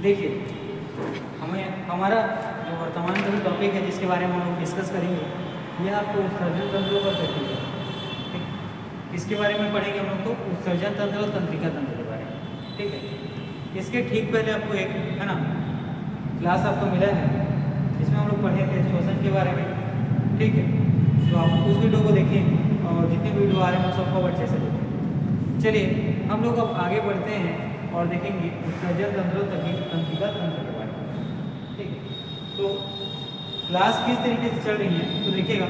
देखिए हमारा जो वर्तमान का जो टॉपिक है जिसके बारे में हम लोग डिस्कस करेंगे ये आपको उत्सर्जन तंत्रों पर बैठेगा। ठीक, किसके बारे में पढ़ेंगे हम लोग? तो उत्सर्जन तंत्र और तंत्रिका तंत्र के बारे में। ठीक है, इसके ठीक पहले आपको एक है ना क्लास आपको मिला है जिसमें हम लोग पढ़े थे श्वसन के बारे में। ठीक है, तो आप उस वीडियो को देखें और जितने वीडियो आ रहे हैं सबको अच्छे से देखें। चलिए हम लोग अब आगे बढ़ते हैं और देखेंगे उत्सर्जन तंत्र और तंत्रिका तंत्र के बारे में। ठीक है, तो क्लास किस तरीके से चल रही है तो देखिएगा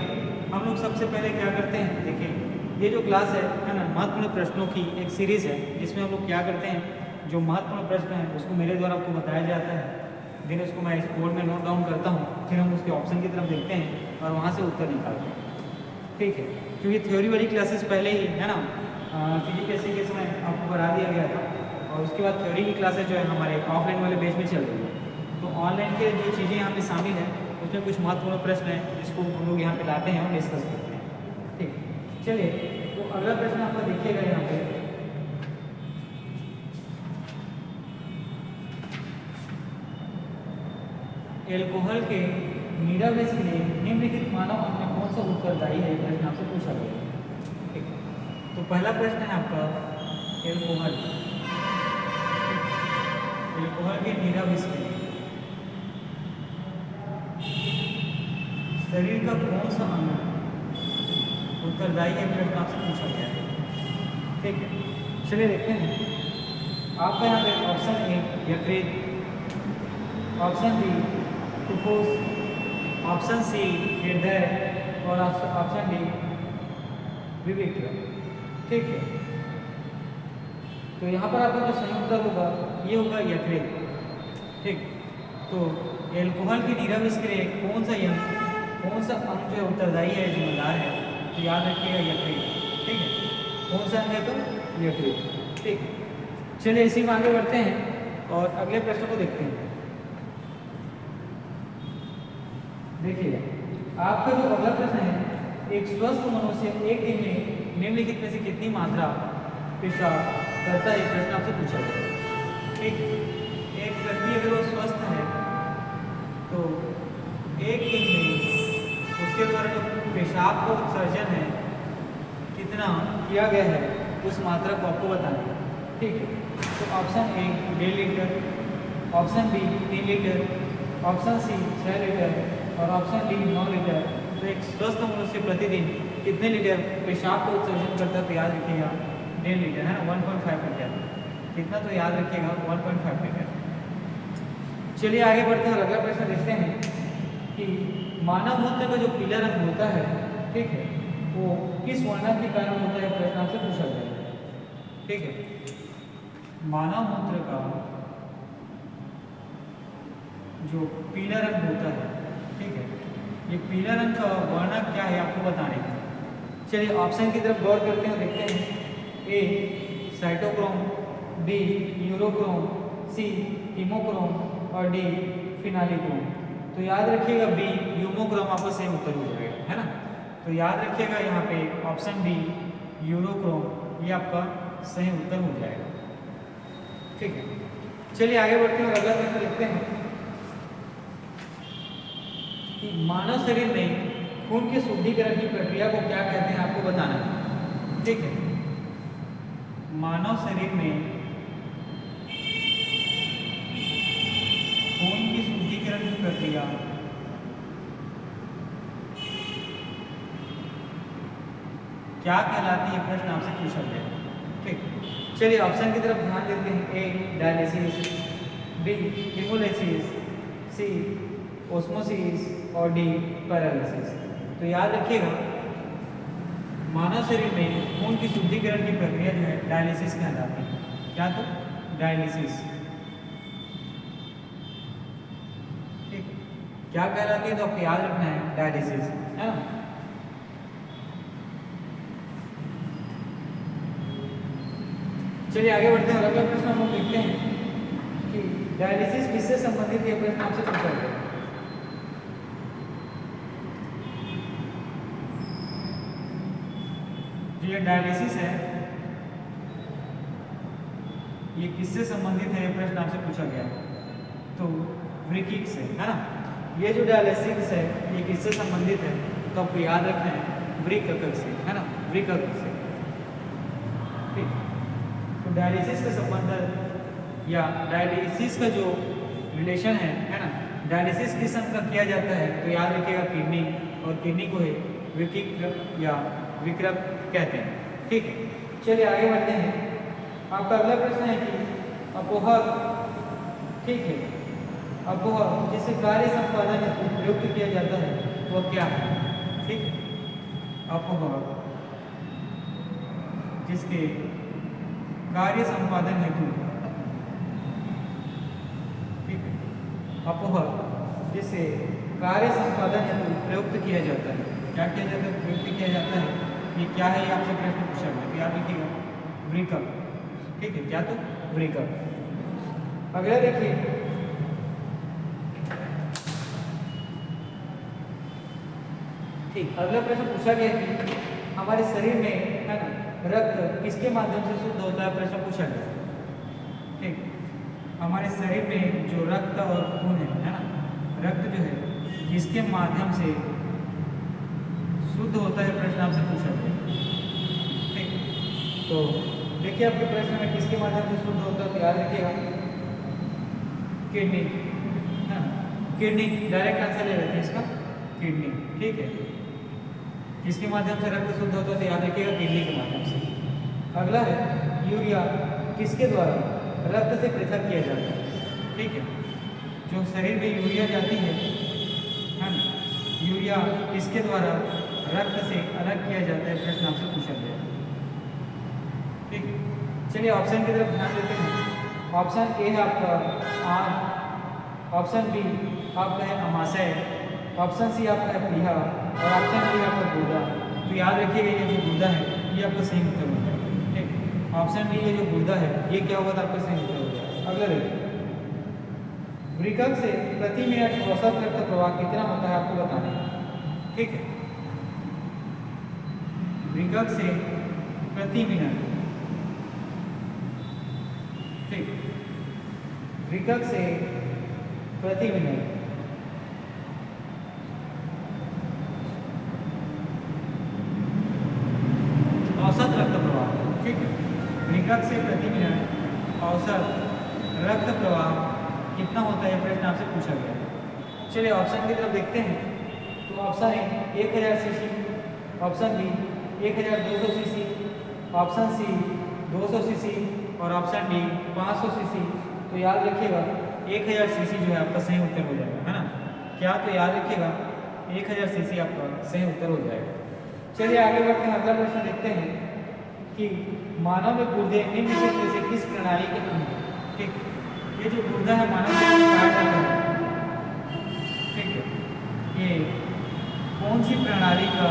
हम लोग सबसे पहले क्या करते हैं। देखिए ये जो क्लास है ना महत्वपूर्ण प्रश्नों की एक सीरीज़ है जिसमें हम लोग क्या करते हैं, जो महत्वपूर्ण प्रश्न है उसको मेरे द्वारा आपको बताया जाता है, देन उसको मैं इस बोर्ड में नोट डाउन करता हूँ, फिर हम उसके ऑप्शन की तरफ देखते हैं और वहाँ से उत्तर निकालते हैं। ठीक है, क्योंकि थ्योरी वाली क्लासेस पहले ही है ना फिजिक्स के समय आपको करा दिया गया था और उसके बाद थ्योरी की क्लासेस जो है हमारे ऑफलाइन वाले बेस में चल रही है। तो ऑनलाइन के जो चीज़ें यहाँ पे शामिल हैं उसमें कुछ महत्वपूर्ण प्रश्न हैं जिसको हम लोग यहाँ पे लाते हैं और डिस्कस करते हैं। ठीक, चलिए तो अगला प्रश्न आपका देखिएगा यहाँ पे। एल्कोहल के नीरावेश के लिए निम्नलिखित मानव अंग में कौन सा उत्तरदायी है, प्रश्न आपसे पूछा गया। ठीक, तो पहला प्रश्न है आपका एल्कोहल के नीरावेश के लिए शरीर का कौन सा अंग उत्तरदायी है, प्रश्न आपसे पूछा गया है। ठीक है, चलिए देखते हैं। आपका यहाँ पे ऑप्शन ए यकृत, ऑप्शन बी फुफ्फुस, ऑप्शन सी हृदय और ऑप्शन डी विवेक। ठीक है, तो यहाँ पर आपका जो सही उत्तर होगा ये होगा यकृत। ठीक, तो एल्कोहल के नीरावेश के लिए कौन सा अंग जो है उत्तरदायी है, जिम्मेदार है, तो याद रखिएगा यकृत। ठीक है, कौन सा अंग है तो यकृत। ठीक, चलिए इसी में आगे बढ़ते हैं और अगले प्रश्न को देखते हैं। देखिएगा आपका जो अगला प्रश्न है, एक स्वस्थ मनुष्य एक दिन में निम्नलिखित में से कितनी मात्रा पेशाब करता है, प्रश्न आपसे पूछा गया। ठीक, एक व्यक्ति अगर वो स्वस्थ है तो एक दिन में उसके द्वारा जो पेशाब का उत्सर्जन है कितना किया गया है उस मात्रा को आपको बताना है। ठीक है, तो option A 1.5 litre, option B 3 litre, option C 6 litre और ऑप्शन डी 9 लीटर। तो एक स्वस्थ मनुष्य प्रतिदिन कितने लीटर पेशाब का उत्सर्जन करता है, तो याद रखिएगा 1.5 लीटर है ना, 1.5 लीटर। कितना तो याद रखिएगा 1.5 लीटर। चलिए आगे बढ़ते हैं और अगला प्रश्न देखते हैं कि मानव मूत्र का जो पीला रंग होता है, ठीक है, वो किस वर्णन के कारण होता है, प्रश्न आपसे पूछा गया। ठीक है, मानव मूत्र का जो पीला रंग होता है, ठीक है, ये पीला रंग का वर्णन क्या है आपको बताने हैं। चलिए ऑप्शन की तरफ गौर करते हैं, देखते हैं। ए साइटोक्रोम, बी यूरोक्रोम, सी हीमोक्रोम और डी फिनालिक्रोम। तो याद रखिएगा बी यूमोक्रोम आपका सही उत्तर हो जाएगा, है ना। तो याद रखिएगा यहाँ पे ऑप्शन बी यूरोक्रोम ये आपका सही उत्तर हो जाएगा। ठीक है, चलिए आगे बढ़ते हैं और अगला प्रश्न देखते हैं कि मानव शरीर में खून के शुद्धिकरण की प्रक्रिया को क्या कहते हैं, आपको बताना है। ठीक है, मानव शरीर में खून की शुद्धिकरण की प्रक्रिया क्या कहलाती है, प्रश्न आपसे पूछा गया। ठीक, चलिए ऑप्शन की तरफ ध्यान देते हैं। ए डायलिसिस, बी हीमोलाइसिस, सी ओस्मोसिस और डी पैरालिसिस। तो याद रखिएगा मानव शरीर में खून की शुद्धिकरण की प्रक्रिया जो है डायलिसिस कहलाती है। क्या तो डायलिसिस। ठीक, क्या कहलाती है तो आपको याद रखना है डायलिसिस, है ना। चलिए आगे बढ़ते हैं और अगला प्रश्न हम लोग देखते हैं कि डायलिसिस किससे संबंधित है, प्रश्न आपसे पूछा गया। जो ये डायलिसिस है ये किससे संबंधित है, प्रश्न आपसे पूछा गया। तो वृक्क से, है ना। ये जो डायलिसिस है ये किससे संबंधित है, तो आपको याद रखना है वृक्क से, है ना, वृक्क से। ठीक, तो डायलिसिस का संबंध या डायलिसिस का जो रिलेशन है ना, डायलिसिस किस अंग का किया जाता है, तो याद रखिएगा किडनी, और किडनी को है वृक्क या विकृत कहते हैं। ठीक है, चलिए आगे बढ़ते हैं। आपका अगला प्रश्न है कि अपोहर, ठीक है, अपोहर जिसे कार्य संपादन हेतु प्रयुक्त किया जाता है वह क्या है। ठीक, अपोहर जिसके कार्य संपादन हेतु, ठीक है, अपोहर जिसे कार्य संपादन हेतु प्रयुक्त किया जाता है, क्या किया जाता है, प्रयुक्त किया जाता है। ये क्या है, ये आपसे प्रश्न पूछा गया, तो याद रखिएगा वृक्क। ठीक है, क्या, तो वृक्क। अगला देखिए, ठीक, अगला प्रश्न पूछा गया कि हमारे शरीर में, है ना, रक्त किसके माध्यम से शुद्ध होता है, प्रश्न पूछा गया। ठीक, हमारे शरीर में जो रक्त और खून है ना, रक्त जो है किसके माध्यम से शुद्ध होता है, प्रश्न आपसे पूछा गया। ठीक, तो देखिए आपके प्रश्न में किसके माध्यम से शुद्ध होता है, तो याद रखिएगा किडनी, है ना, किडनी डायरेक्ट आंसर ले लेते हैं इसका, किडनी। ठीक है, किसके माध्यम से रक्त शुद्ध होता है, तो याद रखिएगा किडनी के माध्यम से। अगला है यूरिया किसके द्वारा रक्त से पृथक किया जाता है। ठीक है, जो शरीर में यूरिया जाती है ना, यूरिया किसके द्वारा रक्त से अलग किया जाता है, प्रश्न आपसे पूछा गया। ठीक, चलिए ऑप्शन की तरफ ध्यान देते हैं। ऑप्शन ए है आपका आंत, ऑप्शन बी आपका है अमाशय, ऑप्शन सी आपका है प्लीहा, और ऑप्शन डी आपका गुर्दा। तो याद रखिएगा ये जो गुर्दा है ये आपका सही उत्तर होगा। ठीक, ऑप्शन डी ये जो गुर्दा है ये क्या होगा, तो आपका सही उत्तर होगा। अगला देखिए, वृक्क से प्रति मिनट औसत रक्त प्रवाह कितना होता है, आपको बताना है। ठीक है, वृक्क से प्रति मिनट, ठीक, वृक्क से प्रति मिनट औसत रक्त प्रवाह। ठीक है, वृक्क से प्रति मिनट औसत रक्त प्रवाह कितना होता है, प्रश्न आपसे पूछा गया। चलिए ऑप्शन की तरफ देखते हैं। तो option A 1000 cc, option B 1200 cc, option C 200 cc और ऑप्शन डी 500 सीसी। तो याद रखिएगा 1000 सीसी जो है आपका सही उत्तर हो जाएगा, है ना, क्या, तो याद रखिएगा 1000 सीसी आपका सही उत्तर हो जाएगा। चलिए आगे बढ़ते हैं। अगला प्रश्न देखते हैं कि मानव में गुर्दे निम्नलिखित में से किस प्रणाली के अंग हैं। ठीक, ये जो गुर्दा है मानव में पाया जाता है। ठीक है, ये कौन सी प्रणाली का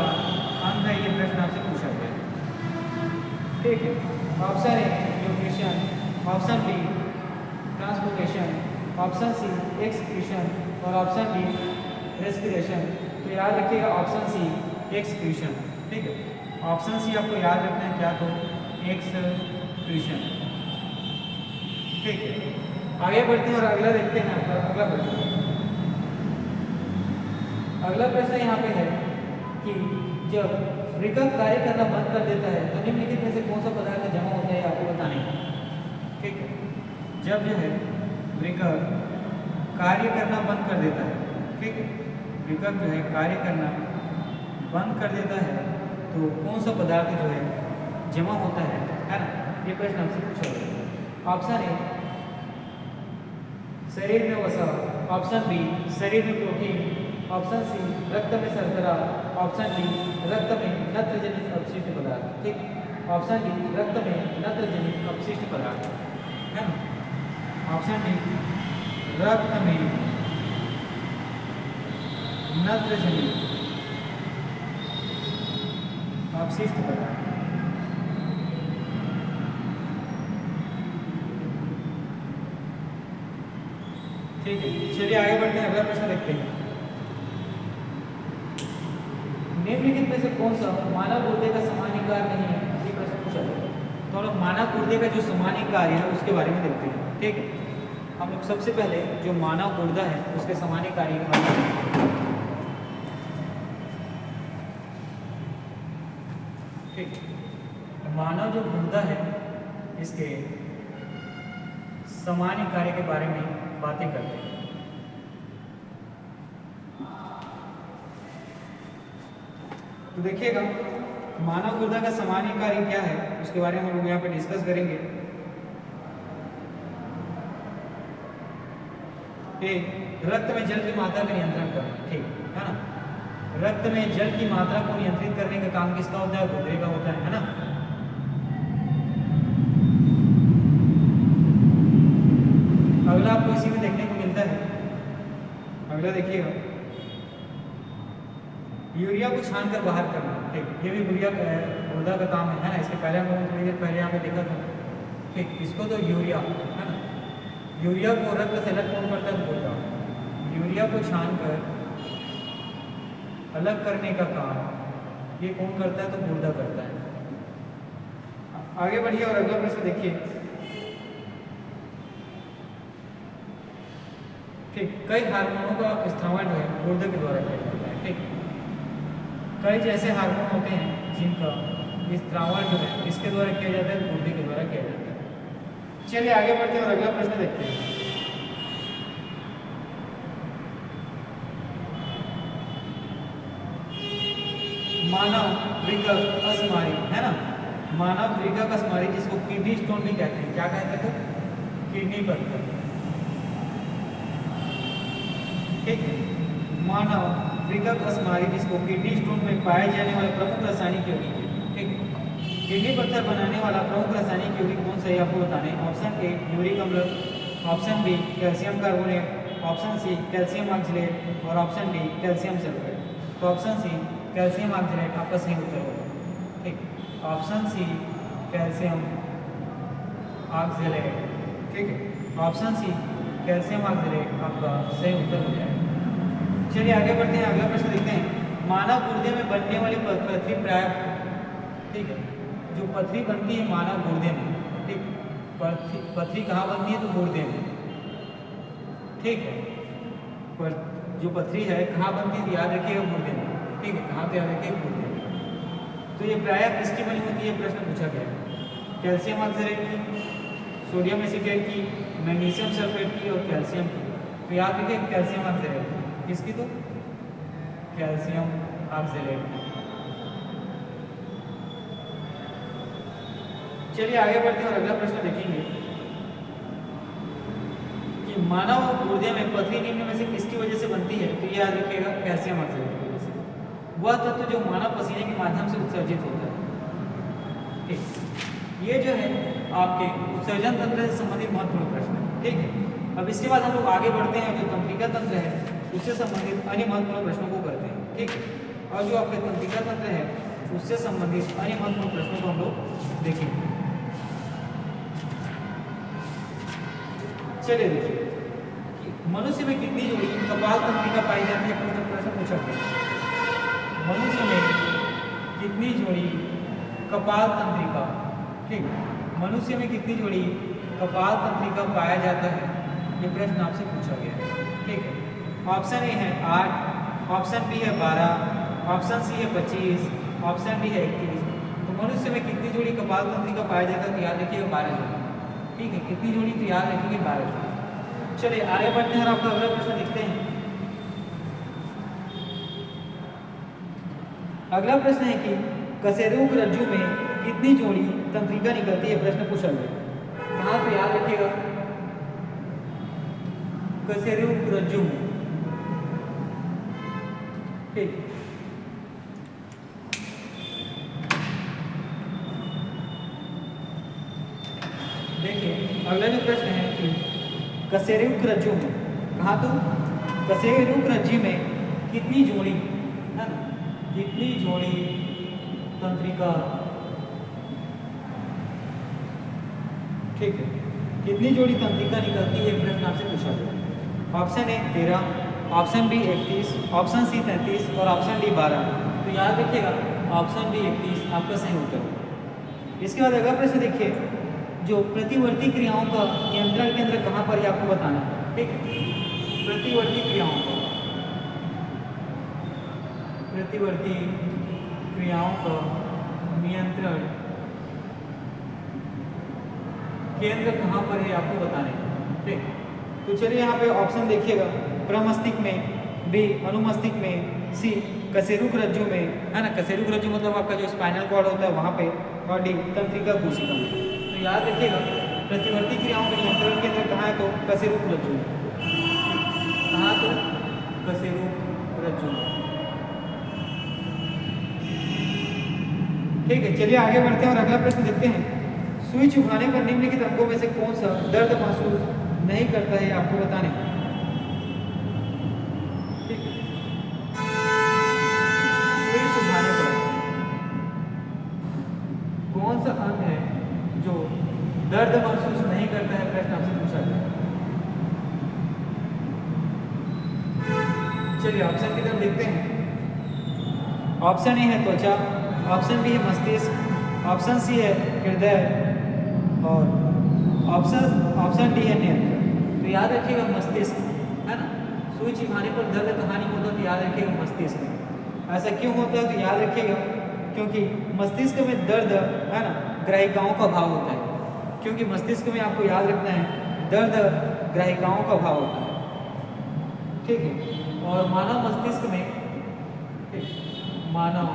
अंग है, ये प्रश्न आपसे पूछा गया। ठीक है, option A nutrition, option B transportation, option C excretion और ऑप्शन डी रेस्पिरेशन। तो याद रखिएगा ऑप्शन सी एक्सक्रीशन। ठीक है, ऑप्शन सी आपको याद रखना है, क्या, तो एक्सक्रीशन। ठीक है, आगे बढ़ते हैं और अगला देखते हैं। अगला प्रश्न, अगला प्रश्न यहाँ पे है कि जब वृक्क कार्य करना बंद कर देता है तो निम्नलिखित में से कौन सा पदार्थ जमा होता है, आपको बताने का। ठीक है, जब जो है वृक्क कार्य करना बंद कर देता है, ठीक है, वृक्क जो है कार्य करना बंद कर देता है तो कौन सा पदार्थ जो है जमा होता है ना, ये प्रश्न आपसे पूछा गया। ऑप्शन ए शरीर में वसा, ऑप्शन बी शरीर में प्रोटीन, ऑप्शन सी रक्त में शर्करा, ऑप्शन डी रक्त में नत्र जनित अपशिष्ट पदार्थ। ठीक, ऑप्शन डी रक्त में नत्र जनित अपशिष्ट पदार्थ, है ना, ऑप्शन डी रक्त में नत्र जनित अपशिष्ट पदार्थ। ठीक है, चलिए आगे बढ़ते हैं। अगला प्रश्न देखते हैं। निम्नलिखित में से कौन सा मानव गुर्दे का सामान्य कार्य नहीं है, ये प्रश्न पूछा गया। तो हम लोग मानव गुर्दे का जो सामान्य कार्य है उसके बारे में देखते हैं। ठीक है, हम लोग सबसे पहले जो मानव गुर्दा है उसके सामान्य कार्य के बारे में, ठीक, मानव जो गुर्दा है इसके सामान्य कार्य के बारे में बातें करते हैं। तो देखिएगा मानव गुर्दा का सामान्य कार्य क्या है उसके बारे में हम लोग यहाँ पे डिस्कस करेंगे। रक्त में जल की मात्रा का नियंत्रण करना, ठीक है ना। रक्त में जल की मात्रा को नियंत्रित करने का काम किसका होता है? गुर्दे का होता है ना। अगला आपको इसी में देखने को मिलता है, अगला देखिएगा यूरिया को छान कर बाहर करना, ठीक, ये भी गुर्दा का काम है ना। इसके पहले हम लोगों ने थोड़ी देर पहले यहाँ पे देखा था, ठीक, इसको तो यूरिया है ना। यूरिया को रक्त से अलग कौन करता है? गुर्दा। यूरिया को छान कर अलग करने का काम ये कौन करता है? तो गुर्दा करता है। आगे बढ़िए और अगला प्रश्न देखिए, ठीक, कई हार्मोनों का इस्तेमाल जो है गुर्दे के द्वारा किया जाता है, ठीक। कई जैसे हार्मोन होते हैं जिनका इस्तेमाल जो है इसके द्वारा किया जाता है, गुर्दे के द्वारा किया जाता है। चलिए आगे बढ़ते हैं और अगला प्रश्न देखते हैं। मानव वृक्क अस्मारी है ना, मानव वृक्क अस्मारी जिसको किडनी स्टोन भी कहते हैं। क्या कहते हैं? तो किडनी पत्थर, ठीक है। मानव वृक्क अस्मारी जिसको किडनी स्टोन में पाए जाने वाले प्रमुख रासायनिक यौगिक है, ठीक। किडनी पत्थर बनाने वाला प्रमुख रासायनिक यौगिक कौन सा है आपको बताने। ऑप्शन ए यूरिक अम्ल, option B calcium carbonate, option C calcium oxalate और ऑप्शन डी कैल्शियम सल्फेट। तो ऑप्शन सी कैल्शियम ऑक्सलेट आपका सही उत्तर होगा, ठीक। ऑप्शन सी कैल्शियम ऑक्सलेट, ठीक है। ऑप्शन सी कैल्शियम ऑक्सलेट आपका सही उत्तर हो जाएगा। चलिए आगे बढ़ते हैं, अगला प्रश्न देखते हैं। मानव गुर्दे में बनने वाली पथरी प्राय, ठीक है, जो पथरी बनती है मानव गुर्दे में, ठीक, पथरी कहाँ बनती है? तो गुर्दे में, ठीक है। पर जो पथरी है कहाँ बनती है? तो याद रखिएगा गुर्दे में, ठीक है। कहाँ पे याद रखिएगा? गुर्दे में। तो ये प्राय किसकी बनी होती है? प्रश्न पूछा गया है। कैल्शियम ऑक्सलेट की, सोडियम एसिटेट की, मैग्नीशियम सल्फेट की और कैल्शियम की। तो याद रखिए कैल्शियम ऑक्सलेट की, किसकी? तो कैल्शियम ऑक्सलेट की। चलिए आगे बढ़ते हैं और अगला प्रश्न देखेंगे कि मानव गुर्दे में पथरी निम्न में से किसकी वजह से बनती है? तो ये याद रखिएगा कैल्शियम ऑक्सलेट की वजह से। वह तत्व जो मानव पसीने के माध्यम से उत्सर्जित होता है, ठीक। ये जो है आपके उत्सर्जन तंत्र से संबंधित महत्वपूर्ण प्रश्न है, ठीक है। अब इसके बाद हम लोग आगे बढ़ते हैं, जो तंत्रिका तंत्र है उससे संबंधित अन्य महत्वपूर्ण प्रश्नों को करते हैं, ठीक है। और जो आपके तंत्रिका तंत्र है उससे संबंधित अन्य महत्वपूर्ण प्रश्नों को हम लोग देखेंगे। चलिए देखिए कि मनुष्य में कितनी जोड़ी कपाल तंत्रिका पाई जाती है? प्रश्न पूछा गया। मनुष्य में कितनी जोड़ी कपाल तंत्रिका, ठीक, मनुष्य में कितनी जोड़ी कपाल तंत्रिका पाया जाता है? ये प्रश्न आपसे पूछा गया है, ठीक है। ऑप्शन ए है 8, ऑप्शन बी है 12, ऑप्शन सी है 25, ऑप्शन डी है 21। तो मनुष्य में कितनी जोड़ी कपाल तंत्रिका पाया जाता है? तो याद रखिएगा 12 जोड़ी, ठीक है। कितनी जोड़ी? तो याद रखिएगा 12 जोड़ी। चलिए आगे बढ़ते हैं और आपका अगला प्रश्न देखते हैं। अगला प्रश्न है कि कशेरुक रज्जु में कितनी जोड़ी तंत्रिका निकलती है? प्रश्न पूछा गया। यहाँ पे याद रखिएगा कशेरुक रज्जु में, ठीक। देखिए अगला जो प्रश्न है कि कशेरुक रज्जु में, कहाँ? तो कशेरुक रज्जु में कितनी जोड़ी है ना, कितनी जोड़ी तंत्रिका, ठीक है, कितनी जोड़ी तंत्रिका निकलती है? प्रश्न आपसे पूछा गया। Option A 13, option B 31, option C 33 और ऑप्शन डी 12। तो याद रखिएगा ऑप्शन डी 31 आपका सही उत्तर होगा। इसके बाद अगला प्रश्न देखिए, जो प्रतिवर्ती क्रियाओं का नियंत्रण केंद्र कहाँ पर है आपको बताना है, ठीक है। प्रतिवर्ती क्रियाओं का नियंत्रण केंद्र कहाँ पर है आपको बताना है, ठीक। तो चलिए यहाँ पे ऑप्शन देखिएगा, प्रमस्तिष्क में, बी अनुमस्तिष्क में, सी कशेरुक रज्जु में, है ना, कशेरुक रज्जु मतलब आपका जो स्पाइनल कॉर्ड होता है वहाँ पे, और डी तंत्रिका कोशिका में। तो याद रखिएगा प्रतिवर्ती क्रियाओं का नियंत्रण केंद्र कहाँ है, तो कशेरुक रज्जु में। कहाँ, तो कशेरुक रज्जु में, ठीक है। चलिए आगे बढ़ते हैं और अगला प्रश्न देखते हैं। सुई चुभाने पर निम्नलिखित अंगों में से कौन सा दर्द महसूस नहीं करता है आपको बताने, ठीक है। सुई चुभाने पर कौन सा अंग है जो दर्द महसूस नहीं करता है, प्रश्न आपसे पूछा गया। चलिए ऑप्शन की तरफ देखते हैं। ऑप्शन ए है त्वचा, ऑप्शन बी है मस्तिष्क, ऑप्शन सी है हृदय, और ऑप्शन डी है नेत्र। तो याद रखिएगा मस्तिष्क, है ना। सुई चिढ़ाने पर दर्द कहाँ नहीं होता, तो याद रखिएगा मस्तिष्क। ऐसा क्यों होता है, तो याद रखिएगा क्योंकि मस्तिष्क में दर्द, है ना, ग्राहिकाओं का भाव होता है। क्योंकि मस्तिष्क में आपको याद रखना है दर्द ग्राहिकाओं का भाव होता है, ठीक है। और मानव मस्तिष्क में, मानव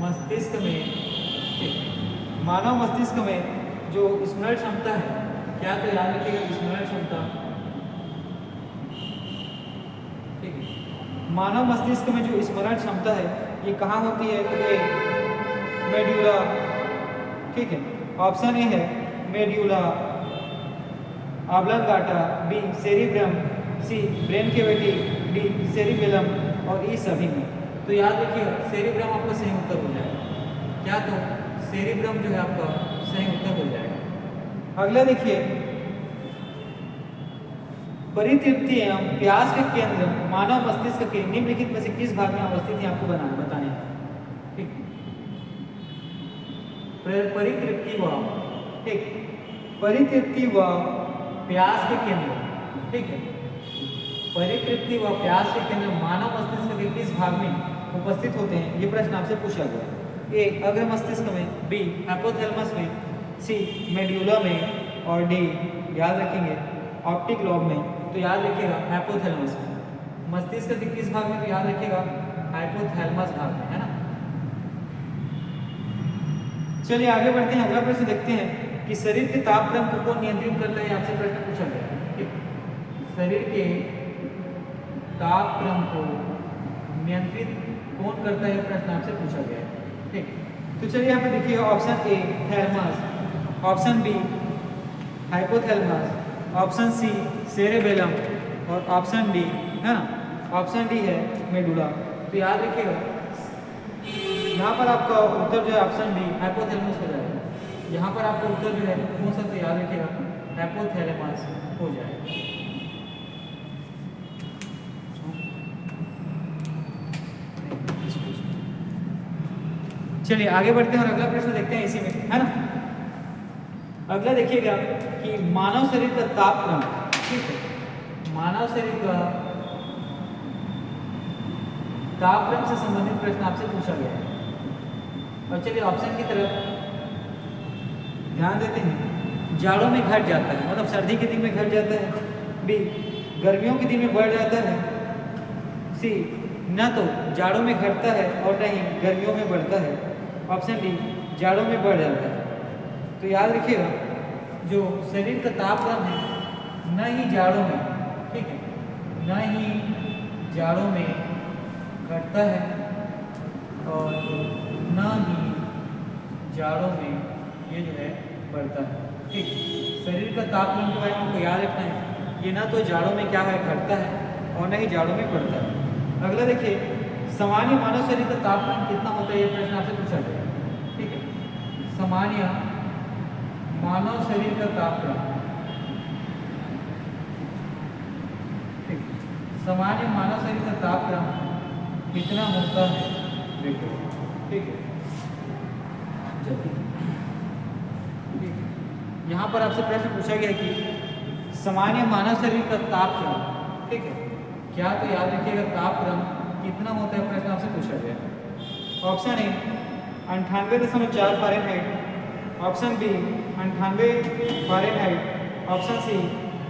मस्तिष्क में जो स्मरण क्षमता है, क्या, तो याद रखिएगा स्मरण क्षमता, ठीक है। मानव मस्तिष्क में जो स्मरण क्षमता है ये कहाँ होती है, तो ये मेड्यूला, ठीक है। ऑप्शन ए है मेड्यूला ऑब्लांगाटा, बी सेरिब्रम, सी ब्रेन कैविटी, डी सेरिबेलम, और ई सभी में। तो याद रखिएगा सेरिब्रम आपका सही उत्तर हो जाएगा, क्या, तो सेरिब्रम जो है आपका सही उत्तर हो जाएगा। अगला देखिए, परितृप्ति एवं प्यास के केंद्र मानव मस्तिष्क के निम्नलिखित में से किस भाग में अवस्थित है आपको बताने, ठीक। परितृप्ति व, ठीक, परितृप्ति व प्यास के केंद्र, ठीक है। परितृप्ति व प्यास के केंद्र मानव मस्तिष्क के किस भाग में उपस्थित होते हैं, ये प्रश्न आपसे पूछा गया। ए अग्र मस्तिष्क में, बी हाइपोथैलेमस में, सी मेड्यूला में, और डी याद रखेंगे ऑप्टिक लॉब में। तो याद रखिएगा हाइपोथैलेमस में। मस्तिष्क के किस भाग में, तो याद रखिएगा हाइपोथैलेमस भाग में, है ना। चलिए आगे बढ़ते हैं, अगला प्रश्न देखते हैं कि शरीर के तापक्रम को कौन नियंत्रित करता है, आपसे प्रश्न पूछा गया। शरीर के तापक्रम को नियंत्रित कौन करता है, प्रश्न आपसे पूछा गया है, ठीक। तो चलिए यहाँ पे देखिए, option A thalamus, option B hypothalamus, option C cerebellum, और ऑप्शन डी, है ना, ऑप्शन डी है मेडुला। तो याद रखिएगा यहाँ पर आपका उत्तर जो है ऑप्शन डी हाइपोथैलेमस हो जाएगा। यहाँ पर आपका उत्तर जो है कौन सा, तो याद रखिएगा हाइपोथैलेमस हो जाएगा। चलिए आगे बढ़ते हैं और अगला प्रश्न देखते हैं इसी में, है ना। अगला देखिएगा कि मानव शरीर का तापक्रम, ठीक है, मानव शरीर का तापक्रम से संबंधित प्रश्न आपसे पूछा गया है। और चलिए ऑप्शन की तरफ ध्यान देते हैं। जाड़ों में घट जाता है, मतलब सर्दी के दिन में घट जाता है, बी गर्मियों के दिन में बढ़ जाता है, सी न तो जाड़ों में घटता है और न ही गर्मियों में बढ़ता है, ऑप्शन डी जाड़ों में बढ़ जाता है। तो याद रखिएगा जो शरीर का तापक्रम है न ही जाड़ों में, ठीक है, न ही जाड़ों में घटता है और न ही जाड़ों में ये जो है बढ़ता है, ठीक। शरीर का तापक्रम के बारे में आपको याद रखना है, ये ना तो जाड़ों में क्या है घटता है और न ही जाड़ों में बढ़ता है। अगला देखिए, सामान्य मानव शरीर का तापक्रम कितना होता है, ये प्रश्न आपसे पूछा गया, ठीक है। सामान्य मानव शरीर का तापक्रम, ठीक, सामान्य मानव शरीर का तापक्रम कितना होता है, देखो, ठीक है, ठीक है। यहाँ पर आपसे प्रश्न पूछा गया कि सामान्य मानव शरीर का तापक्रम, ठीक है, क्या तो याद रखिएगा तापक्रम कितना होता है, प्रश्न आपसे पूछा गया। Option A 98.4 Fahrenheit, option B 98 Fahrenheit, option C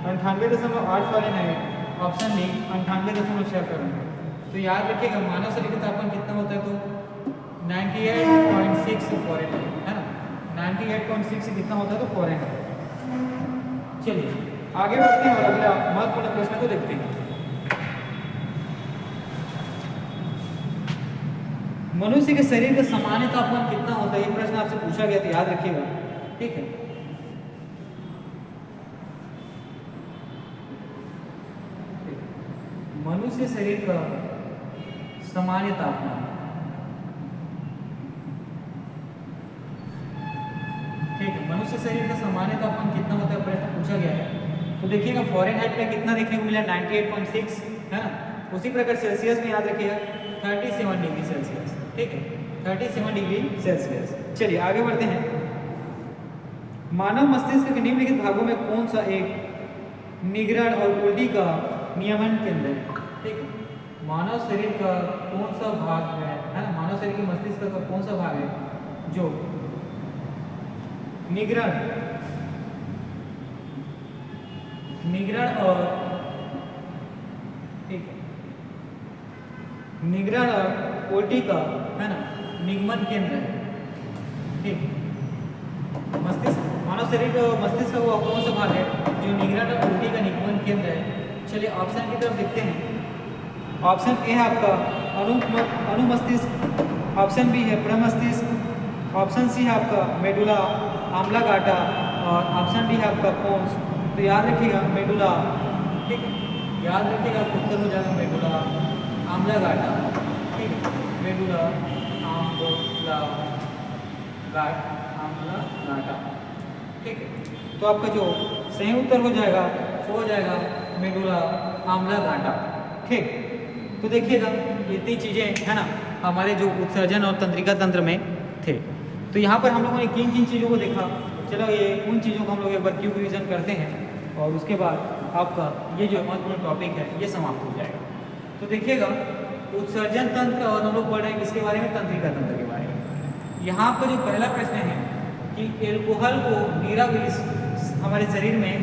98.8 Fahrenheit, option D 98.6 Fahrenheit. तो याद रखिएगा मानव शरीर का तापमान कितना होता है, तो 98.6 फ़ारेनहाइट, है ना, 98.6 कितना होता है, तो फ़ारेनहाइट। चलिए आगे बढ़ते हैं और अगला महत्वपूर्ण प्रश्न को देखते हैं। मनुष्य के शरीर का सामान्य तापमान कितना होता है, ये प्रश्न आपसे पूछा गया था, याद रखिएगा, ठीक है। मनुष्य शरीर का सामान्य तापमान, ठीक है, मनुष्य शरीर का सामान्य तापमान कितना होता है, प्रश्न पूछा गया है। तो देखिएगा फ़ारेनहाइट में कितना देखने को मिला, 98.6, है ना। उसी प्रकार सेल्सियस में याद रखिएगा 37 डिग्री सेल्सियस, ठीक है, 37 डिग्री सेल्सियस। चलिए आगे बढ़ते हैं। मानव मस्तिष्क के निम्नलिखित भागों में कौन सा एक निगरण और उल्टी का नियमन केंद्र है, ठीक है। मानव शरीर का कौन सा भाग है ना, मानव शरीर के मस्तिष्क का कौन सा भाग है जो निगरण और, ठीक है, निगरण और उल्टी का, है ना, निगमन केंद्र है, ठीक। मस्तिष्क, मानव शरीर का मस्तिष्क का वो कौन सा भाग है जो निगरण और उल्टी का निगमन केंद्र है। चलिए ऑप्शन की तरफ देखते हैं। ऑप्शन ए है आपका अनुमस्तिष्क, ऑप्शन बी है प्रमस्तिष्क, ऑप्शन सी है आपका मेडुला ऑब्लांगाटा और ऑप्शन डी है आपका पोन्स। तो याद रखिएगा मेडुला, ठीक है, याद रखिएगा उत्तर हो जाएगा मेडुला ऑब्लांगाटा, ठीक है, मेडुला ऑब्लांगाटा, ठीक है। तो आपका जो सही उत्तर हो जाएगा वो हो जाएगा मेडुला ऑब्लांगाटा, ठीक। तो देखिएगा इतनी चीज़ें, है ना, हमारे जो उत्सर्जन और तंत्रिका तंत्र में थे। तो यहाँ पर हम लोगों ने किन किन चीज़ों को देखा, चलो ये उन चीज़ों को हम लोग एक बार क्विक रिवीजन करते हैं और उसके बाद आपका ये जो महत्वपूर्ण टॉपिक है ये समाप्त हो जाएगा। तो देखिएगा उत्सर्जन तंत्र और हम लोग पढ़ रहे हैं किसके बारे में, तंत्रिका तंत्र के बारे में। यहाँ पर जो पहला प्रश्न है कि एल्कोहल को नीराविष हमारे शरीर में,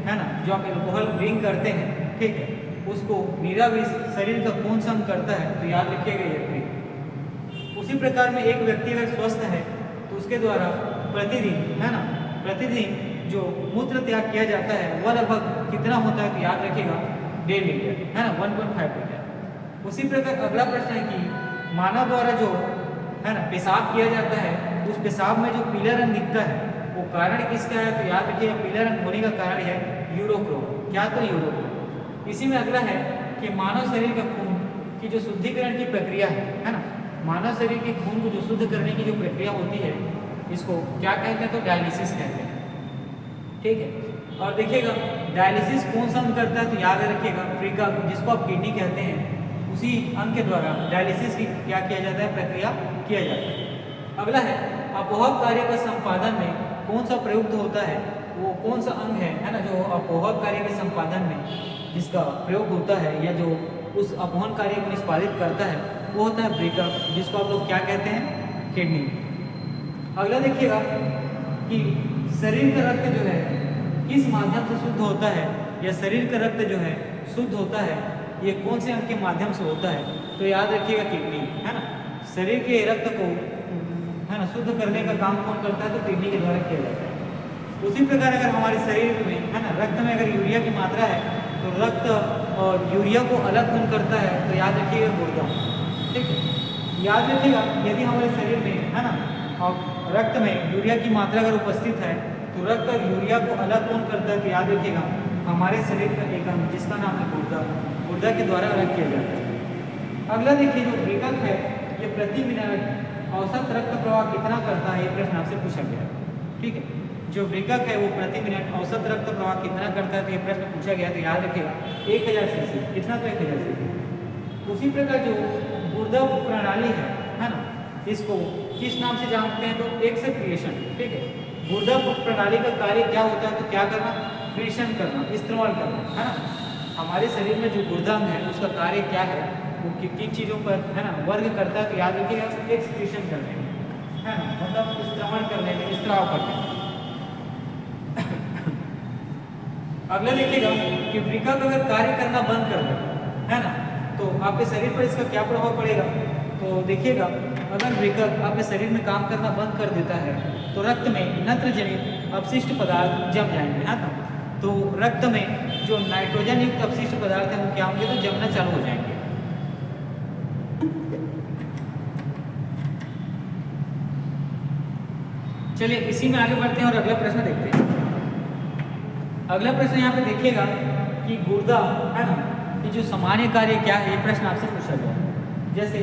है ना, जो आप एल्कोहल ड्रिंक करते हैं, ठीक है, उसको नीराविष शरीर का कौन सा अंग करता है, तो याद रखिएगा यकृत। उसी प्रकार में एक व्यक्ति अगर स्वस्थ है तो उसके द्वारा प्रतिदिन, है ना, प्रतिदिन जो मूत्र त्याग किया जाता है वह लगभग कितना होता है, तो याद रखिएगा 1.5 लीटर, है ना, 1.5 लीटर। उसी प्रकार अगला प्रश्न है कि मानव द्वारा जो, है ना, पेशाब किया जाता है, उस पेशाब में जो पीला रंग दिखता है वो कारण किसका है, तो याद रखिएगा पीला रंग होने का कारण है यूरोक्रोम, क्या, तो यूरोक्रोम। इसी में अगला है कि मानव शरीर का खून की जो शुद्धिकरण की प्रक्रिया है ना, मानव शरीर के खून को जो शुद्ध करने की जो प्रक्रिया होती है इसको क्या कहते हैं, तो डायलिसिस कहते हैं, ठीक है। और देखिएगा डायलिसिस कौन सा अंग करता है, तो याद रखिएगा फ्रीका, जिसको आप किडनी कहते हैं, उसी अंग के द्वारा डायलिसिस की क्या किया जाता है, प्रक्रिया किया जाता है। अगला है अपवाहक कार्य का संपादन में कौन सा प्रयुक्त होता है, वो कौन सा अंग है ना, जो अपवाहक कार्य के संपादन में जिसका प्रयोग होता है या जो उस अपवहन कार्य को निष्पादित करता है वो होता है ब्रेकअप, जिसको आप लोग क्या कहते हैं, किडनी। अगला देखिएगा कि शरीर का रक्त जो है किस माध्यम से शुद्ध होता है, या शरीर का रक्त जो है शुद्ध होता है ये कौन से अंग के माध्यम से होता है, तो याद रखिएगा किडनी, है ना। शरीर के रक्त को, है ना, शुद्ध करने का काम कौन करता है, तो किडनी के द्वारा किया जाता है। उसी प्रकार अगर हमारे शरीर में, है ना, रक्त में अगर यूरिया की मात्रा है तो रक्त और यूरिया को अलग कौन करता है, तो याद रखिएगा गुर्दा, ठीक है। याद रखिएगा यदि हमारे शरीर में, है ना, और रक्त में यूरिया की मात्रा अगर उपस्थित है तो रक्त और यूरिया को अलग कौन करता है, तो याद रखिएगा हमारे शरीर का एक अंग जिसका नाम है गुर्दा, गुर्दा के द्वारा अलग किया जाता है। अगला देखिए जो ब्रेकअप है ये प्रति मिनट औसत रक्त प्रवाह कितना करता है, ये प्रश्न आपसे पूछा गया है, ठीक है। जो ब्रेकअप है वो प्रति मिनट औसत रक्त प्रवाह कितना करता है, तो ये प्रश्न पूछा गया, तो याद रखिएगा 1000 सीसी, कितना, तो 1000 सीसी। उसी प्रकार जो गुर्दा प्रणाली है ना, इसको किस नाम से जानते हैं, तो एक्सक्रिएशन, ठीक है। गुर्दा प्रणाली का कार्य क्या होता है, तो क्या करना, क्रिएशन करना, इस्तेमाल करना, है ना। हमारे शरीर में जो गुर्दांग है उसका कार्य क्या है, वो किन चीज़ों पर, है ना, वर्ग करता है, तो याद रखिएगा एक्सक्रीशन करने में, है ना, मतलब इस्तेमाल करने में, स्त्राव करने में। अगला देखिएगा कि वृक्क अगर कार्य करना बंद कर दे, है ना, तो आपके शरीर पर इसका क्या प्रभाव पड़ेगा। तो देखिएगा अगर वृक्क आपके शरीर में काम करना बंद कर देता है तो रक्त में नत्र जनित अपशिष्ट पदार्थ जम जाएंगे, है ना। तो रक्त में जो नाइट्रोजन युक्त अपशिष्ट पदार्थ हैं वो क्या होंगे, तो जमना चालू हो जाएंगे। चलिए इसी में आगे बढ़ते हैं और अगला प्रश्न देखते हैं। अगला प्रश्न यहाँ पे देखिएगा कि गुर्दा, है ना, कि जो सामान्य कार्य क्या है, ये प्रश्न आपसे पूछा गया। जैसे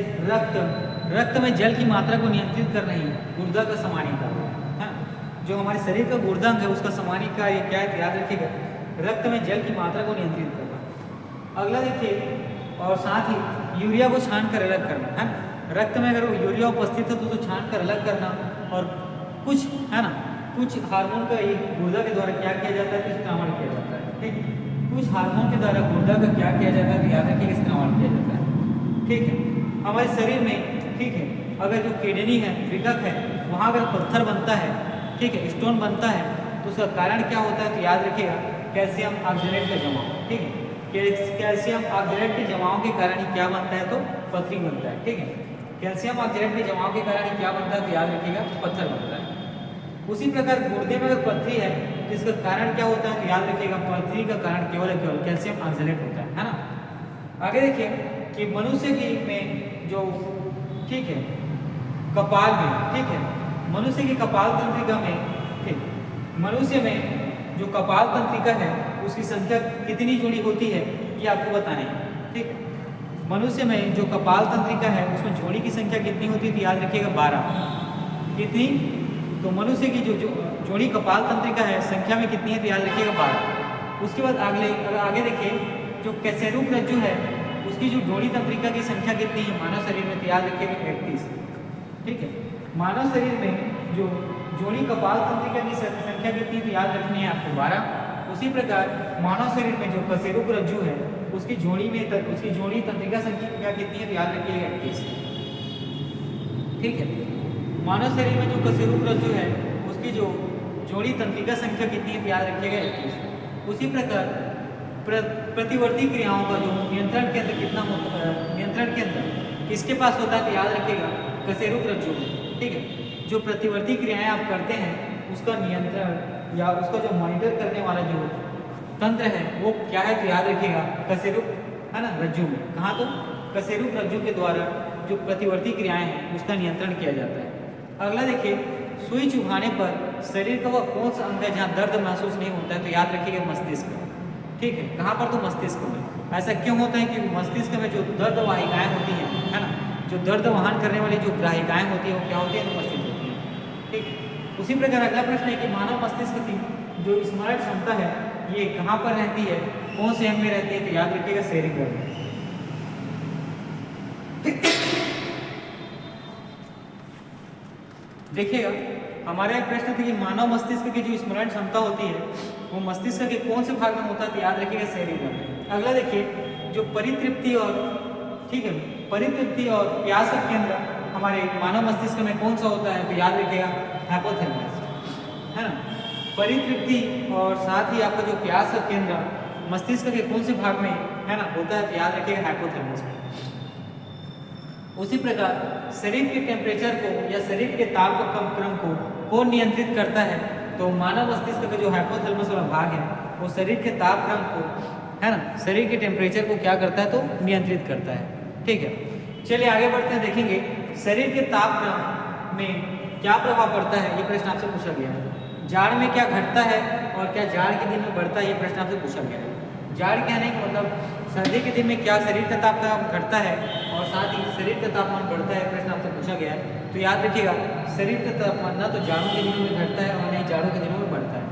रक्त में जल की मात्रा को नियंत्रित कर रही गुर्दा का सामान्य कार्य, है ना। जो हमारे शरीर का गुर्दांग है उसका सामान्य कार्य क्या है, तो याद रखिएगा रक्त में जल की मात्रा को नियंत्रित करना। अगला देखिए, और साथ ही यूरिया को छान कर अलग करना, है ना। रक्त में अगर यूरिया उपस्थित है तो उसको छान कर अलग करना, और कुछ, है ना, कुछ हार्मोन का ये गुर्दा के द्वारा क्या किया जाता है, तो इस्तेमाल किया जाता है, ठीक है। कुछ हार्मोन के द्वारा गुर्दा का क्या किया जाता है, तो याद रखिए इस्तेमाल किया जाता है, ठीक है। हमारे शरीर में, ठीक है, अगर जो किडनी है, वृक्क है, वहाँ अगर पत्थर बनता है, ठीक है, स्टोन बनता है, तो उसका कारण क्या होता है, तो याद रखिएगा कैल्शियम ऑक्जेलेट का जमाव, ठीक है। कैल्शियम ऑक्जेलेट के जमाव के कारण ही क्या बनता है, तो पथरी बनता है, ठीक है। कैल्शियम ऑक्जेलेट के जमाव के कारण ही क्या बनता है, तो याद रखिएगा पत्थर बनता है। उसी प्रकार गुर्दे में अगर पथरी है तो इसका कारण क्या होता है, तो याद रखिएगा पथरी का कारण केवल कैल्शियम ऑक्जेलेट होता है ना। आगे देखिए कि मनुष्य की में जो, ठीक है, कपाल में, ठीक है, मनुष्य की कपाल तंत्रिका में, ठीक, मनुष्य में जो कपाल तंत्रिका है उसकी संख्या कितनी जोड़ी होती है, ये आपको बताना है, ठीक। मनुष्य में जो कपाल तंत्रिका है उसमें जोड़ी की संख्या कितनी होती है, तो याद रखिएगा 12। कितनी, तो मनुष्य की जो जोड़ी कपाल तंत्रिका है संख्या में कितनी है, तो याद रखिएगा 12। उसके बाद आगे देखिए जो कशेरुक रज्जु है उसकी जो जोड़ी तंत्रिका की संख्या कितनी है मानव शरीर में, तो याद रखिएगा 31, ठीक है। मानव शरीर में जो जोड़ी कपाल तंत्रिका की संख्या कितनी है, तो याद रखनी है आपको 12। उसी प्रकार मानव शरीर में जो कशेरुक रज्जु है उसकी जोड़ी तंत्रिका संख्या कितनी है, तो याद रखिएगा 31, ठीक है। मानव शरीर में जो कशेरुक रज्जु है उसकी जो जोड़ी तंत्रिका संख्या कितनी है, तो याद रखिएगा 21। उसी प्रकार प्रतिवर्ती क्रियाओं का जो नियंत्रण केंद्र कितना होता है, नियंत्रण केंद्र किसके पास होता है, तो याद रखिएगा कशेरुक रज्जु में, ठीक है। जो प्रतिवर्ती क्रियाएं आप करते हैं उसका नियंत्रण या उसका जो मॉनिटर करने वाला जो तंत्र है वो क्या है, तो याद रखिएगा कशेरुक, है ना, रज्जु में। कहाँ, तो कशेरुक रज्जु के द्वारा जो प्रतिवर्ती क्रियाएं हैं उसका नियंत्रण किया जाता है। अगला देखिए, सुई चुभाने पर शरीर का वह कौन सा अंग है जहाँ दर्द महसूस नहीं होता है, तो याद रखिएगा मस्तिष्क, ठीक है। कहाँ पर, तो मस्तिष्क में। ऐसा क्यों होता है कि मस्तिष्क में जो दर्द वाहिकाएं होती हैं, है ना, जो दर्द वहन करने वाली जो ग्राहिकाएं होती हैं वो क्या होती है, तो मस्तिष्क होती है, ठीक। उसी प्रकार अगला प्रश्न है कि मानव मस्तिष्क की जो स्मरण क्षमता है ये कहाँ पर रहती है, कौन से अंग में रहती है, तो याद रखिएगा सेरिब्रम में। देखिएगा हमारे एक प्रश्न थे कि मानव मस्तिष्क की जो स्मरण क्षमता होती है वो मस्तिष्क के कौन से भाग में होता है, तो याद रखिएगा सेरिब्रम में। अगला देखिए जो परितृप्ति और, ठीक है, परितृप्ति और प्यास का केंद्र हमारे मानव मस्तिष्क में कौन सा होता है, तो याद रखिएगा हाइपोथैलेमस, है ना। परितृप्ति और साथ ही आपका जो प्यास का केंद्र मस्तिष्क के कौन से भाग में, है ना, होता है, तो याद रखिएगा हाइपोथैलेमस में। उसी प्रकार शरीर के टेम्परेचर को या शरीर के ताप क्रम को कौन नियंत्रित करता है, तो मानव मस्तिष्क का जो हाइपोथैलेमस वाला भाग है वो शरीर के ताप क्रम को, है ना, शरीर के टेम्परेचर को क्या करता है, तो नियंत्रित करता है, ठीक है। चलिए आगे बढ़ते हैं, देखेंगे शरीर के ताप क्रम में क्या प्रभाव पड़ता है, ये प्रश्न आपसे पूछा गया है। जाड़ में क्या घटता है और क्या जाड़ के दिन में बढ़ता है, ये प्रश्न आपसे पूछा गया है। जाड़ कहने का मतलब सर्दी के दिन में क्या शरीर का तापमान घटता है और साथ ही शरीर का तापमान बढ़ता है, प्रश्न आपसे पूछा गया है। तो याद रखिएगा शरीर का तापमान ना तो जाड़ों के दिनों में घटता है और न ही जाड़ों के दिनों में बढ़ता है।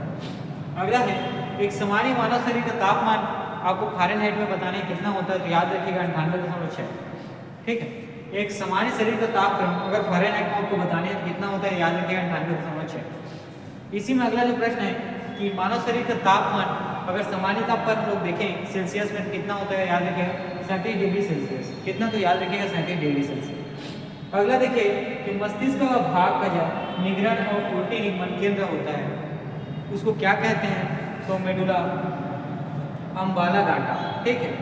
अगला है एक सामान्य मानव शरीर का तापमान आपको फ़ारेनहाइट में बताने कितना होता है, तो याद रखिएगा 98.6, ठीक है। एक सामान्य शरीर का तापक्रम अगर फ़ारेनहाइट में आपको बताने कितना होता है, याद रखिएगा 98.6। इसी में अगला जो प्रश्न है कि मानव शरीर का तापमान अगर सामान्य तापमान हम लोग देखें सेल्सियस में तो कितना होता है, याद रखिएगा 37 डिग्री सेल्सियस। कितना, तो याद रखिएगा 37 डिग्री सेल्सियस। अगला देखिए कि मस्तिष्क का भाग का जो निगरण और उल्टी निगमन केंद्र होता है उसको क्या कहते हैं, तो मेडुला अम्बालागाटा। ठीक है,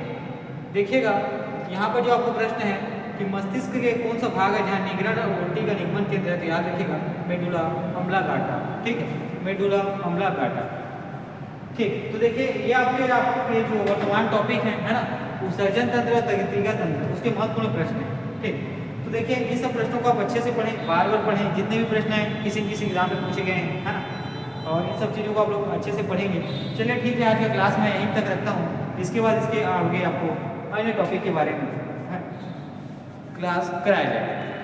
देखिएगा यहाँ पर जो आपको प्रश्न है कि मस्तिष्क के कौन सा भाग है जहाँ निगरण और उल्टी का निगमन केंद्र है, तो याद रखिएगा मेडुला अम्बालागाटा। ठीक है, मेडुला अम्बालागाटा। ठीक, तो देखिए ये आपके जो वर्तमान टॉपिक है ना, उत्सर्जन तंत्र और तंत्रिका तंत्र, उसके महत्वपूर्ण प्रश्न है। ठीक, तो देखिए ये सब प्रश्नों को आप अच्छे से पढ़ें, बार बार पढ़ें, जितने भी प्रश्न हैं किसी न किसी एग्जाम में पूछे गए हैं, है ना, और इन सब चीज़ों को आप लोग अच्छे से पढ़ेंगे। चलिए ठीक है, आज का क्लास मैं यहीं तक रखता हूँ। इसके बाद इसके आगे आपको अन्य टॉपिक के बारे में क्लास कराया जाएगा।